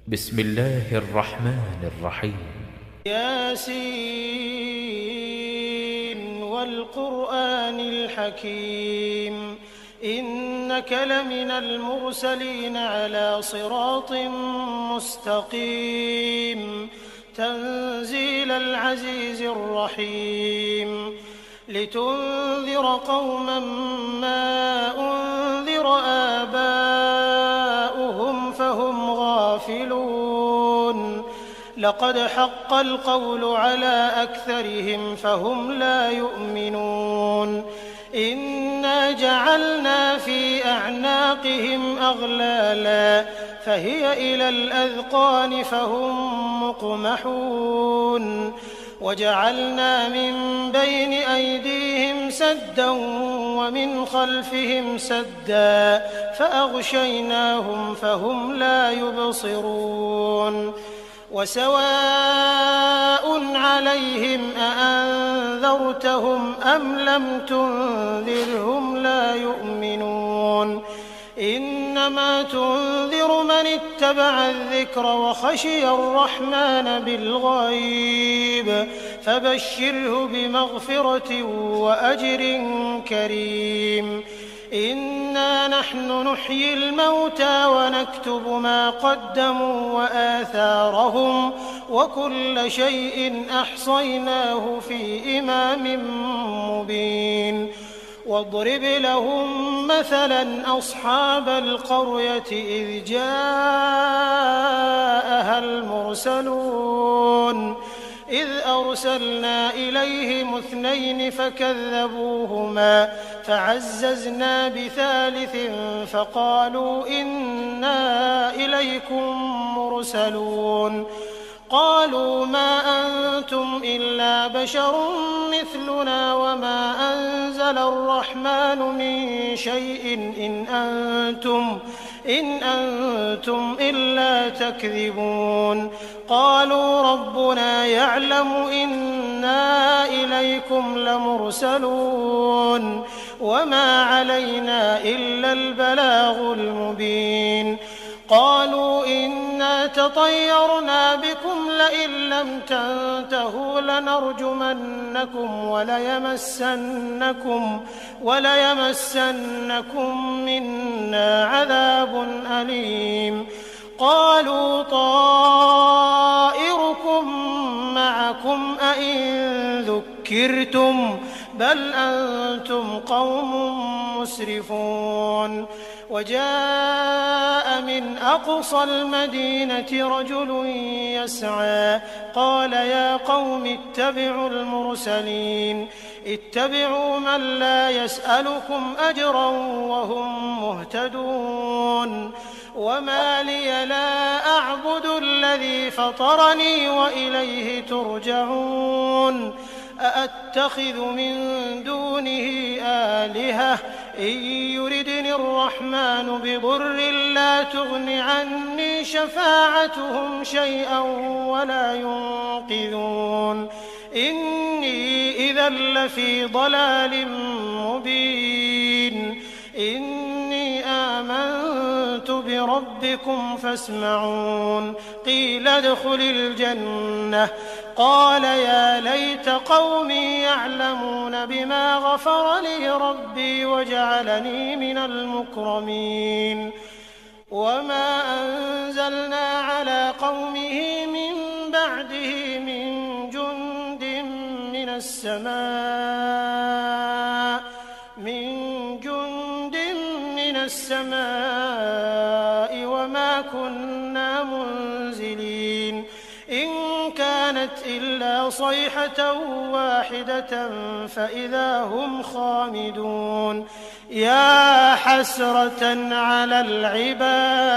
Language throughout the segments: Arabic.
بسم الله الرحمن الرحيم. ياسين والقرآن الحكيم إنك لمن المرسلين على صراط مستقيم تنزيل العزيز الرحيم لتنذر قوما ما أنذر آباؤهم فهم غافلون لقد حق القول على أكثرهم فهم لا يؤمنون إنا جعلنا في أعناقهم أغلالا فهي إلى الأذقان فهم مقمحون وجعلنا من بين أيديهم سدا ومن خلفهم سدا فأغشيناهم فهم لا يبصرون وسواء عليهم أأنذرتهم أم لم تنذرهم لا يؤمنون إنما تنذر من اتبع الذكر وخشي الرحمن بالغيب فبشره بمغفرة وأجر كريم إنا نحن نحيي الموتى ونكتب ما قدموا وآثارهم وكل شيء أحصيناه في إمام مبين واضرب لهم مثلا أصحاب القرية إذ جاءها المرسلون إذ أرسلنا إليهم 2 فكذبوهما فعززنا بثالث فقالوا إنا إليكم مرسلون قالوا ما أنتم إلا بشر مثلنا وما أنزل الرحمن من شيء إن أنتم إلا تكذبون قالوا ربنا يعلم إنا إليكم لمرسلون وما علينا إلا البلاغ المبين قالوا إنا تطيرنا بكم لئن لم تنتهوا لنرجمنكم وليمسنكم منا عذاب أليم قالوا طائركم معكم أئن ذكرتم بل أنتم قوم مسرفون وجاء من أقصى المدينة رجل يسعى قال يا قوم اتبعوا المرسلين اتبعوا من لا يسألكم أجرا وهم مهتدون وما لي لا أعبد الذي فطرني وإليه ترجعون أأتخذ من دونه آلهة إن يردني الرحمن بضر لا تغن عني شفاعتهم شيئا ولا ينقذون إني إذا لفي ضلال مبين إني آمنت بربكم فاسمعون قيل ادخل الجنة قال يا ليت قومي يعلمون بما غفر لي ربي وجعلني من المكرمين وما أنزلنا على قومه من بعده من جند من السماء وما كنا منزلين إن كانت إلا صيحة واحدة فإذا هم خامدون يا حسرة على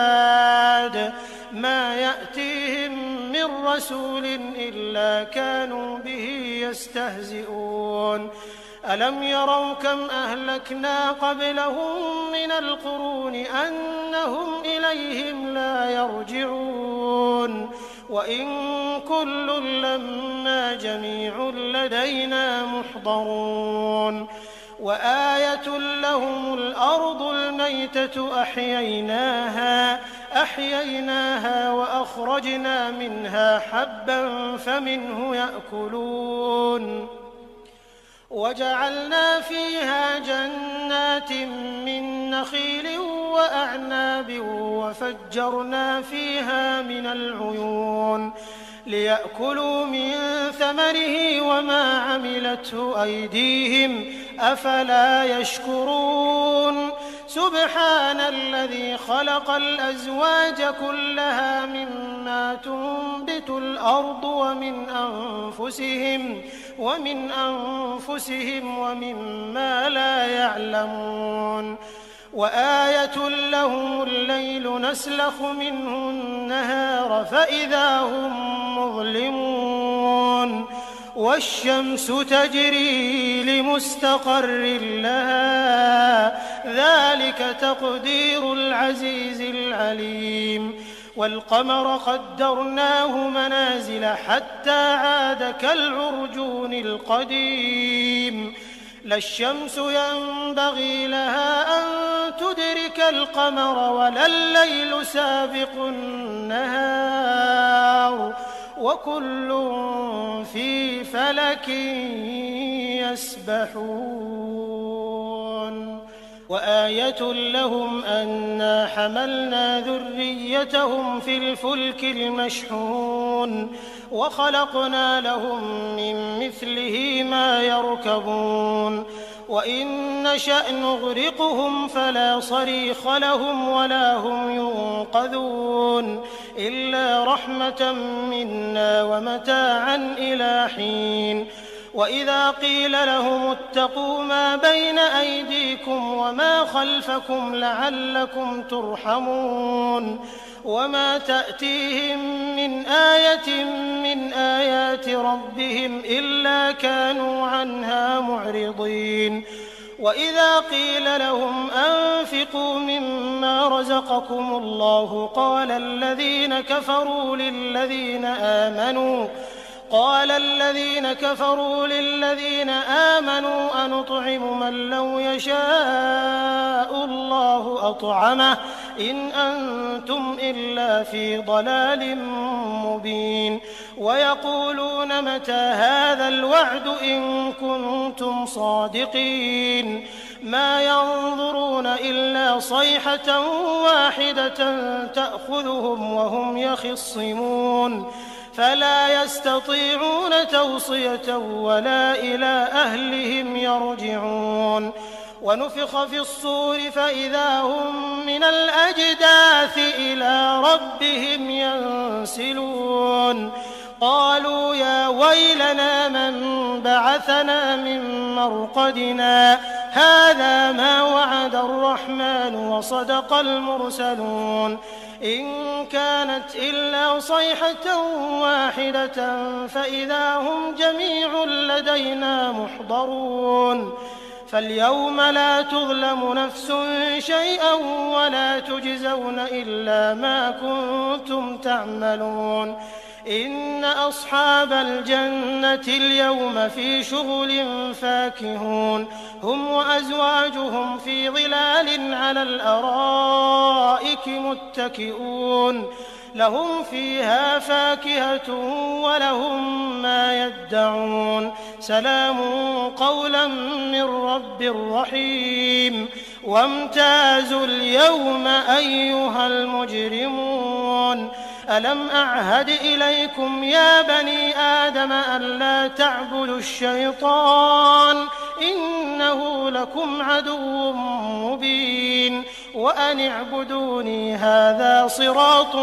العباد ما يأتيهم من رسول إلا كانوا به يستهزئون ألم يروا كم أهلكنا قبلهم من القرون أنهم إليهم لا يرجعون وإن كل لما جميع لدينا محضرون وآية لهم الأرض الميتة أحييناها فأخرجنا منها حبا فمنه يأكلون وجعلنا فيها جنات من نخيل وأعناب وفجرنا فيها من العيون ليأكلوا من ثمره وما عملته أيديهم أفلا يشكرون سبحان الذي خلق الأزواج كلها مما تنبت الأرض ومن أنفسهم ومما لا يعلمون وآية لهم الليل نسلخ منه النهار فإذا هم مظلمون والشمس تجري لمستقر لها ذلك تقدير العزيز العليم والقمر قدرناه منازل حتى عاد كالعرجون القديم لا الشمس ينبغي لها أن تدرك القمر ولا الليل سابق النهار وكل في فلك يسبحون وآية لهم أنا حملنا ذريتهم في الفلك المشحون وخلقنا لهم من مثله ما يركبون وإن نشأ نغرقهم فلا صريخ لهم ولا هم ينقذون إلا رحمة منا ومتاعا إلى حين وإذا قيل لهم اتقوا ما بين أيديكم وما خلفكم لعلكم ترحمون وما تأتيهم من آية من آيات ربهم إلا كانوا عنها معرضين وإذا قيل لهم أنفقوا مما رزقكم الله قال الذين كفروا للذين آمنوا أنطعم من لو يشاء الله أطعمه إن أنتم إلا في ضلال مبين ويقولون متى هذا الوعد إن كنتم صادقين ما ينظرون إلا صيحة واحدة تأخذهم وهم يخصمون فلا يستطيعون توصية ولا إلى أهلهم يرجعون ونفخ في الصور فإذا هم من الأجداث إلى ربهم ينسلون قالوا يا ويلنا من بعثنا من مرقدنا هذا ما وعد الرحمن وصدق المرسلون إن كانت إلا صيحة واحدة فإذا هم جميع لدينا محضرون فاليوم لا تظلم نفس شيئا ولا تجزون إلا ما كنتم تعملون إن أصحاب الجنة اليوم في شغل فاكهون هم وأزواجهم في ظلال على الأرائك متكئون لهم فيها فاكهة ولهم ما يدعون سلام قولا من رب رحيم وامتازوا اليوم أيها المجرمون ألم أعهد إليكم يا بني آدم ألا تعبدوا الشيطان إنه لكم عدو مبين وأن اعبدوني هذا صراط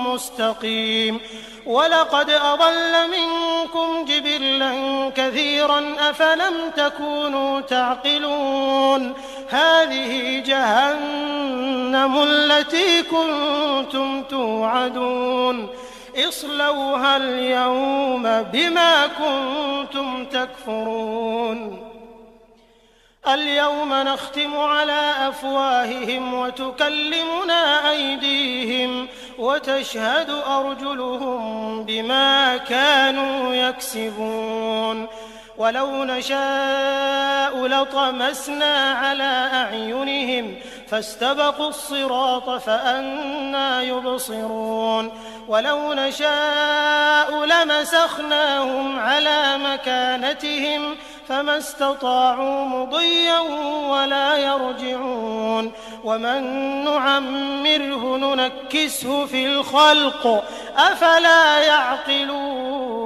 مستقيم ولقد أضل منكم جبلا كثيرا أفلم تكونوا تعقلون هذه جهنم التي كنتم توعدون اصلوها اليوم بما كنتم تكفرون اليوم نختم على أفواههم وتكلمنا أيديهم وتشهد أرجلهم بما كانوا يكسبون ولو نشاء لطمسنا على أعينهم فاستبقوا الصراط فأنى يبصرون ولو نشاء لمسخناهم على مكانتهم فما استطاعوا مضيا ولا يرجعون ومن نعمره ننكسه في الخلق أفلا يعقلون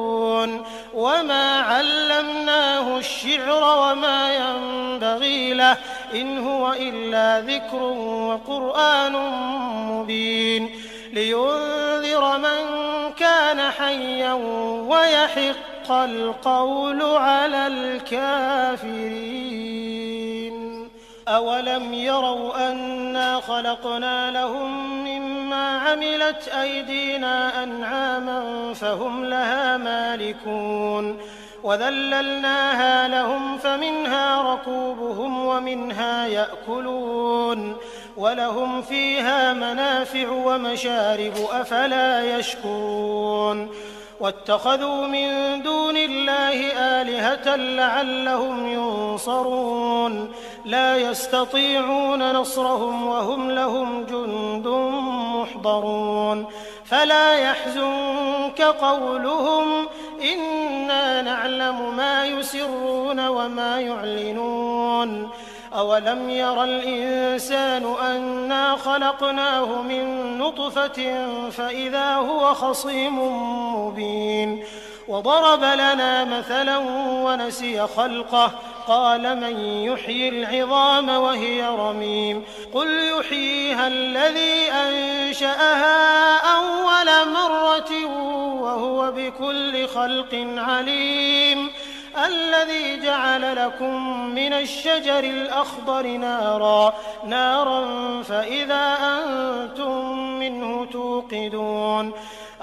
وما علمناه الشعر وما ينبغي له إن هو إلا ذكر وقرآن مبين لينذر من كان حيا ويحق القول على الكافرين أولم يروا أنا خلقنا لهم مما عملت أيدينا أنعاما فهم لها مالكون وذللناها لهم فمنها ركوبهم ومنها يأكلون ولهم فيها منافع ومشارب أفلا يشكرون واتخذوا من دون الله آلهة لعلهم ينصرون لا يستطيعون نصرهم وهم لهم جند محضرون فلا يحزنك قولهم إنا نعلم ما يسرون وما يعلنون أولم ير الإنسان أنا خلقناه من نطفة فإذا هو خصيم مبين وضرب لنا مثلا ونسي خلقه قال من يحيي العظام وهي رميم قل يحييها الذي أنشأها أول مرة وهو بكل خلق عليم الذي جعل لكم من الشجر الأخضر نارا فإذا أنتم منه توقدون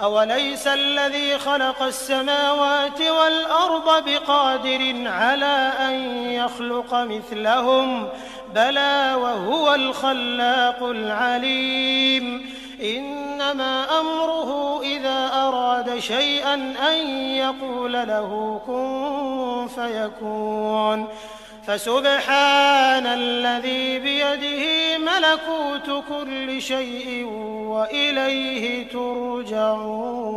أوليس الذي خلق السماوات والأرض بقادر على أن يخلق مثلهم بلى وهو الخلاق العليم إنما أمره إذا أراد شيئا أن يقول له كن فيكون فسبحان الذي بيده ملكوت كل شيء وإليه ترجعون